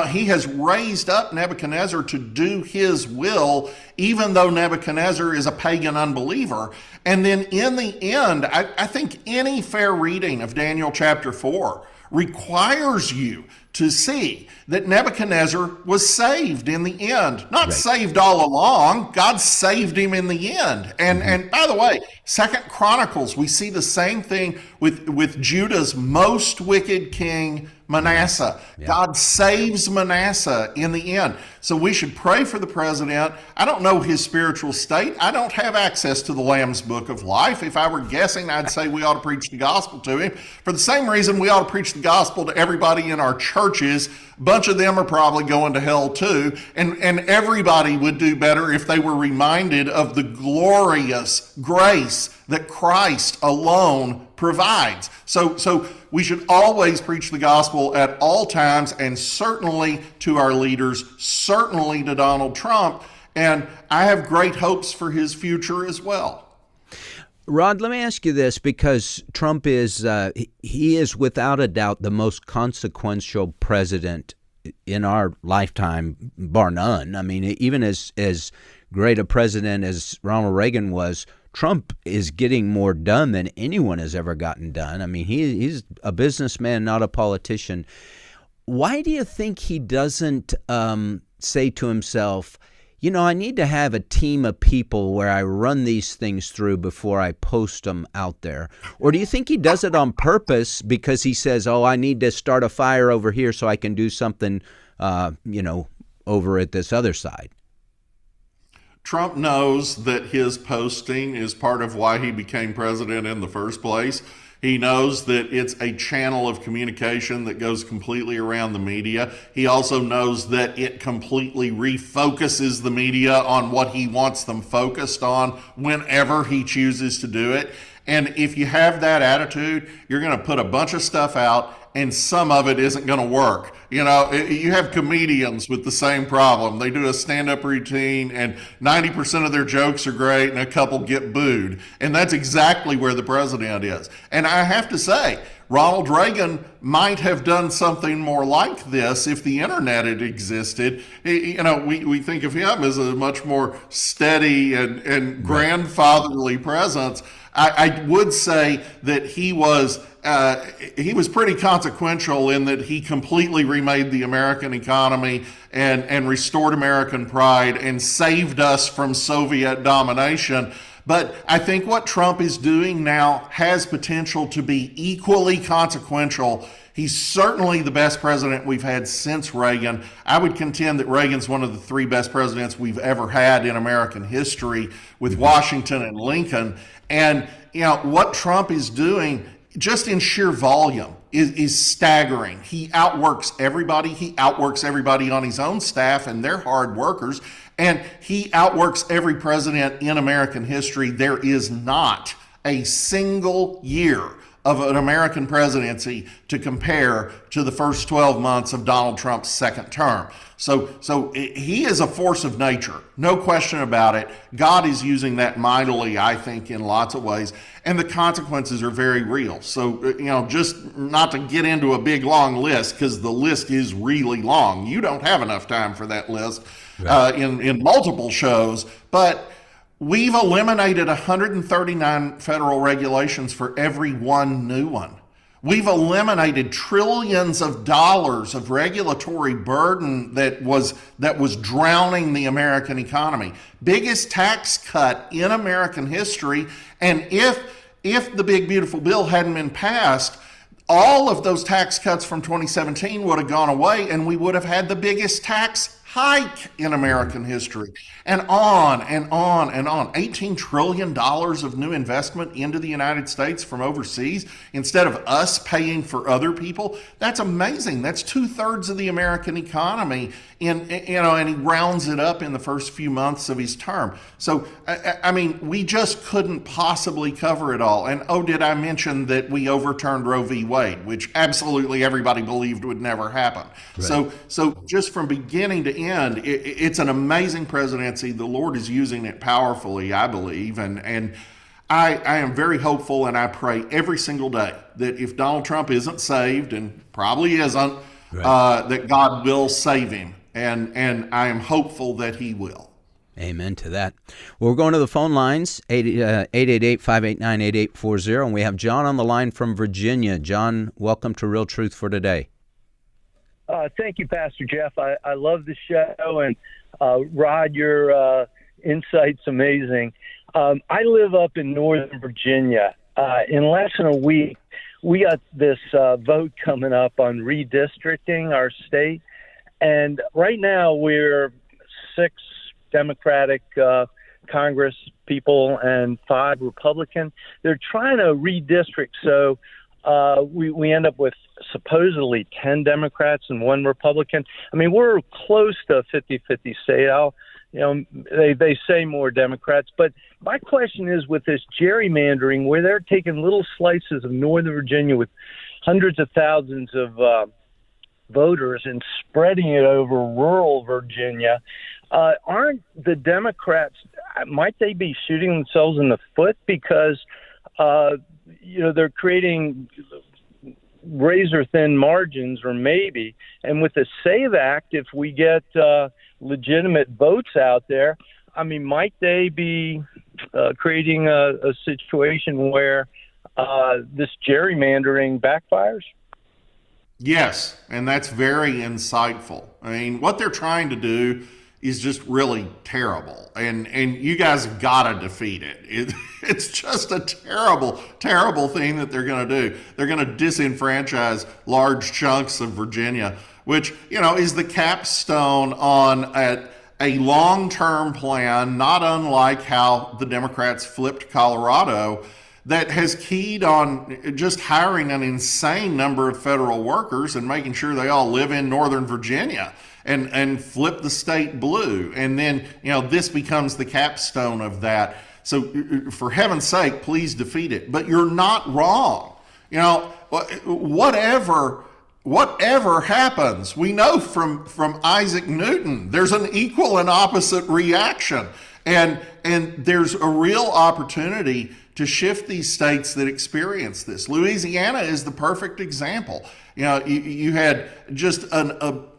He has raised up Nebuchadnezzar to do his will, even though Nebuchadnezzar is a pagan unbeliever. And then in the end, I think any fair reading of Daniel chapter 4 requires you to see that Nebuchadnezzar was saved in the end. Not saved all along. God saved him in the end. And by the way, 2nd Chronicles, we see the same thing with Judah's most wicked king, Manasseh. Yeah. God saves Manasseh in the end. So we should pray for the president. I don't know his spiritual state. I don't have access to the Lamb's Book of Life. If I were guessing, I'd say we ought to preach the gospel to him. For the same reason, we ought to preach the gospel to everybody in our churches. A bunch of them are probably going to hell too. And everybody would do better if they were reminded of the glorious grace that Christ alone provides. So we should always preach the gospel at all times, and certainly to our leaders, certainly to Donald Trump. And I have great hopes for his future as well. Rod, let me ask you this, because Trump is he is without a doubt the most consequential president in our lifetime, bar none. I mean, even as great a president as Ronald Reagan was, Trump is getting more done than anyone has ever gotten done. I mean, he's a businessman, not a politician. Why do you think he doesn't say to himself, I need to have a team of people where I run these things through before I post them out there? Or do you think he does it on purpose because he says, I need to start a fire over here so I can do something, over at this other side? Trump knows that his posting is part of why he became president in the first place. He knows that it's a channel of communication that goes completely around the media. He also knows that it completely refocuses the media on what he wants them focused on whenever he chooses to do it. And if you have that attitude, you're going to put a bunch of stuff out, and some of it isn't going to work. You have comedians with the same problem. They do a stand-up routine, and 90% of their jokes are great, and a couple get booed. And that's exactly where the president is. And I have to say, Ronald Reagan might have done something more like this if the internet had existed. We think of him as a much more steady and grandfatherly presence. I would say that he was pretty consequential in that he completely remade the American economy and restored American pride and saved us from Soviet domination. But I think what Trump is doing now has potential to be equally consequential. He's certainly the best president we've had since Reagan. I would contend that Reagan's one of the 3 best presidents we've ever had in American history, with Washington and Lincoln. And what Trump is doing, just in sheer volume, is staggering. He outworks everybody. He outworks everybody on his own staff, and they're hard workers. And he outworks every president in American history. There is not a single year of an American presidency to compare to the first 12 months of Donald Trump's second term. So he is a force of nature, no question about it. God is using that mightily, I think, in lots of ways, and the consequences are very real. So, just not to get into a big, long list, because the list is really long. You don't have enough time for that list in multiple shows, but we've eliminated 139 federal regulations for every one new one. We've eliminated trillions of dollars of regulatory burden that was drowning the American economy. Biggest tax cut in American history. And if the big beautiful bill hadn't been passed, all of those tax cuts from 2017 would have gone away, and we would have had the biggest tax hike in American history, and on and on and on. $18 trillion of new investment into the United States from overseas instead of us paying for other people. That's amazing. That's 2/3 of the American economy, and he rounds it up in the first few months of his term. So, I mean, we just couldn't possibly cover it all. And did I mention that we overturned Roe v. Wade, which absolutely everybody believed would never happen. Right. So just from beginning to end, it's an amazing presidency. The Lord is using it powerfully, I believe, and I am very hopeful, and I pray every single day that if Donald Trump isn't saved, and probably isn't, that God will save him, and I am hopeful that he will. Amen to that. Well, we're going to the phone lines, 888-589-8840, and we have John on the line from Virginia. John, welcome to Real Truth for Today. Thank you, Pastor Jeff. I love the show, and Rod, your insight's amazing. I live up in Northern Virginia. In less than a week, we got this vote coming up on redistricting our state, and right now we're 6 Democratic Congress people and 5 Republican. They're trying to redistrict, so we end up with supposedly 10 Democrats and 1 Republican. I mean, we're close to a 50-50 state. They say more Democrats, but my question is, with this gerrymandering where they're taking little slices of Northern Virginia with hundreds of thousands of voters and spreading it over rural Virginia, aren't the Democrats, might they be shooting themselves in the foot because they're creating razor-thin margins, or maybe, and with the SAVE Act, if we get legitimate votes out there, I mean, might they be creating a situation where this gerrymandering backfires? Yes, and that's very insightful. I mean, what they're trying to do is just really terrible, and you guys have got to defeat it. It's just a terrible, terrible thing that they're going to do. They're going to disenfranchise large chunks of Virginia, which is the capstone on a long-term plan, not unlike how the Democrats flipped Colorado, that has keyed on just hiring an insane number of federal workers and making sure they all live in Northern Virginia. And flip the state blue. And then, this becomes the capstone of that. So for heaven's sake, please defeat it. But you're not wrong. Whatever happens, we know from Isaac Newton, there's an equal and opposite reaction. And there's a real opportunity to shift these states that experience this. Louisiana is the perfect example. You had just an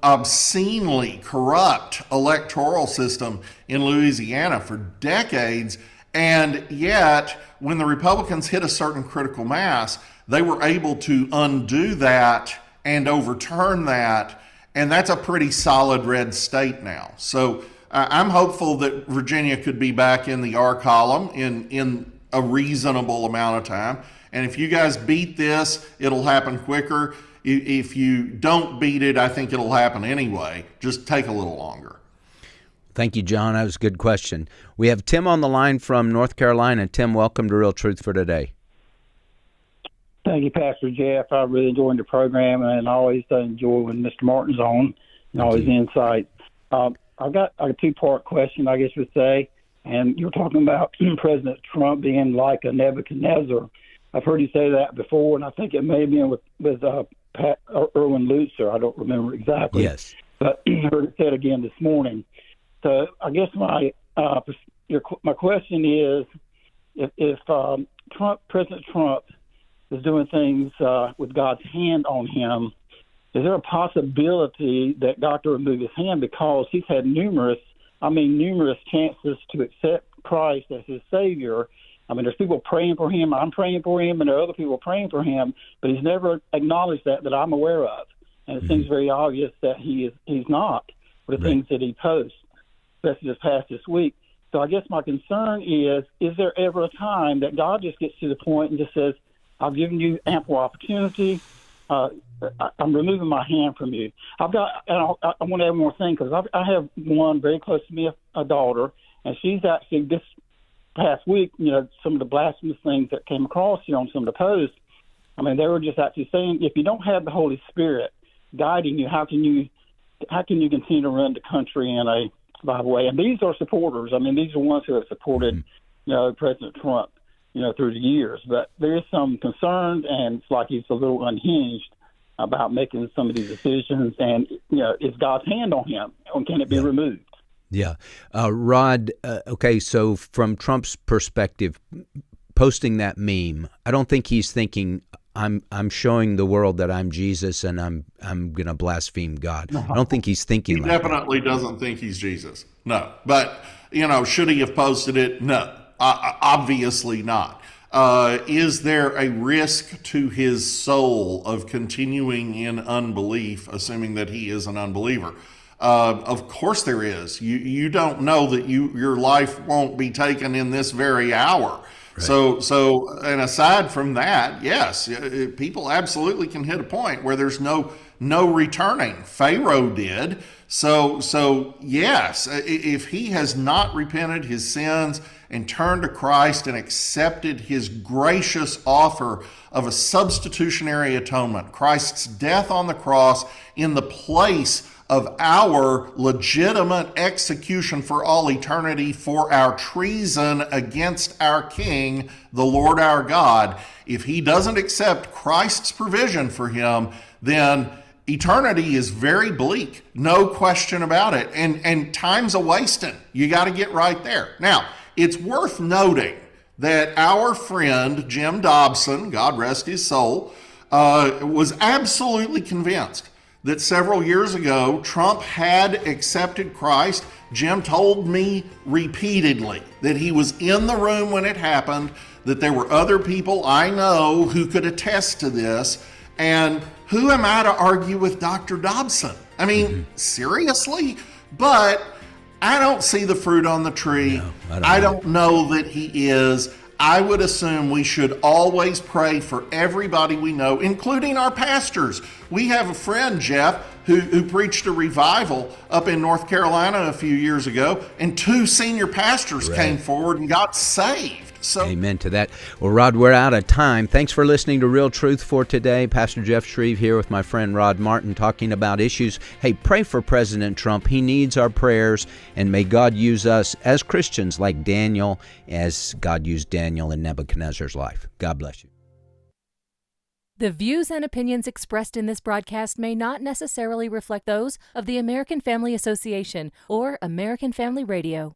obscenely corrupt electoral system in Louisiana for decades, and yet when the Republicans hit a certain critical mass, they were able to undo that and overturn that, and that's a pretty solid red state now. So I'm hopeful that Virginia could be back in the R column in a reasonable amount of time. And if you guys beat this, it'll happen quicker. If you don't beat it, I think it'll happen anyway. Just take a little longer. Thank you, John. That was a good question. We have Tim on the line from North Carolina. Tim, welcome to Real Truth for Today. Thank you, Pastor Jeff. I really enjoyed the program, and I always enjoy when Mr. Martin's on and all his insight. I've got a 2-part question, I guess you'd say. And you're talking about President Trump being like a Nebuchadnezzar. I've heard you say that before, and I think it may have been with Pat Erwin Lutzer. I don't remember exactly. Yes. But I heard it said again this morning. So I guess my question is, if President Trump is doing things with God's hand on him, is there a possibility that God to remove his hand because he's had numerous chances to accept Christ as his Savior? I mean, there's people praying for him. I'm praying for him, and there are other people praying for him, but he's never acknowledged that I'm aware of. And it seems very obvious that he's not for the things that he posts, especially this past this week. So I guess my concern is there ever a time that God just gets to the point and just says, I've given you ample opportunity. I'm removing my hand from you. I want to add one more thing because I have one very close to me, a daughter, and she's actually this past week, some of the blasphemous things that came across here on some of the posts. I mean, they were just actually saying, if you don't have the Holy Spirit guiding you, how can you continue to run the country in a Bible way? And these are supporters. I mean, these are ones who have supported, President Trump, through the years. But there is some concern, and it's like he's a little unhinged about making some of these decisions. And, is God's hand on him, or can it be removed? Yeah. Rod, okay, so from Trump's perspective, posting that meme, I don't think he's thinking, I'm showing the world that I'm Jesus and I'm going to blaspheme God. I don't think he's thinking he like that. Definitely doesn't think he's Jesus. No. But, should he have posted it? No. Obviously not. Is there a risk to his soul of continuing in unbelief, assuming that he is an unbeliever? Of course there is. You don't know that your life won't be taken in this very hour. Right. So, and aside from that, yes, people absolutely can hit a point where there's no returning. Pharaoh did. So yes, if he has not repented his sins and turned to Christ and accepted his gracious offer of a substitutionary atonement, Christ's death on the cross in the place of our legitimate execution for all eternity for our treason against our King, the Lord our God, if he doesn't accept Christ's provision for him, then eternity is very bleak, no question about it. And time's a wasting. You got to get right there. Now, it's worth noting that our friend Jim Dobson, God rest his soul, was absolutely convinced that several years ago, Trump had accepted Christ. Jim told me repeatedly that he was in the room when it happened, that there were other people I know who could attest to this. And who am I to argue with Dr. Dobson? I mean, seriously? But I don't see the fruit on the tree. No, I don't know that he is. I would assume we should always pray for everybody we know, including our pastors. We have a friend, Jeff, who preached a revival up in North Carolina a few years ago, and 2 senior pastors came forward and got saved. So, amen to that. Well, Rod, we're out of time. Thanks for listening to Real Truth for today. Pastor Jeff Schreve here with my friend Rod Martin talking about issues. Hey, pray for President Trump. He needs our prayers, and may God use us as Christians like Daniel, as God used Daniel in Nebuchadnezzar's life. God bless you. The views and opinions expressed in this broadcast may not necessarily reflect those of the American Family Association or American Family Radio.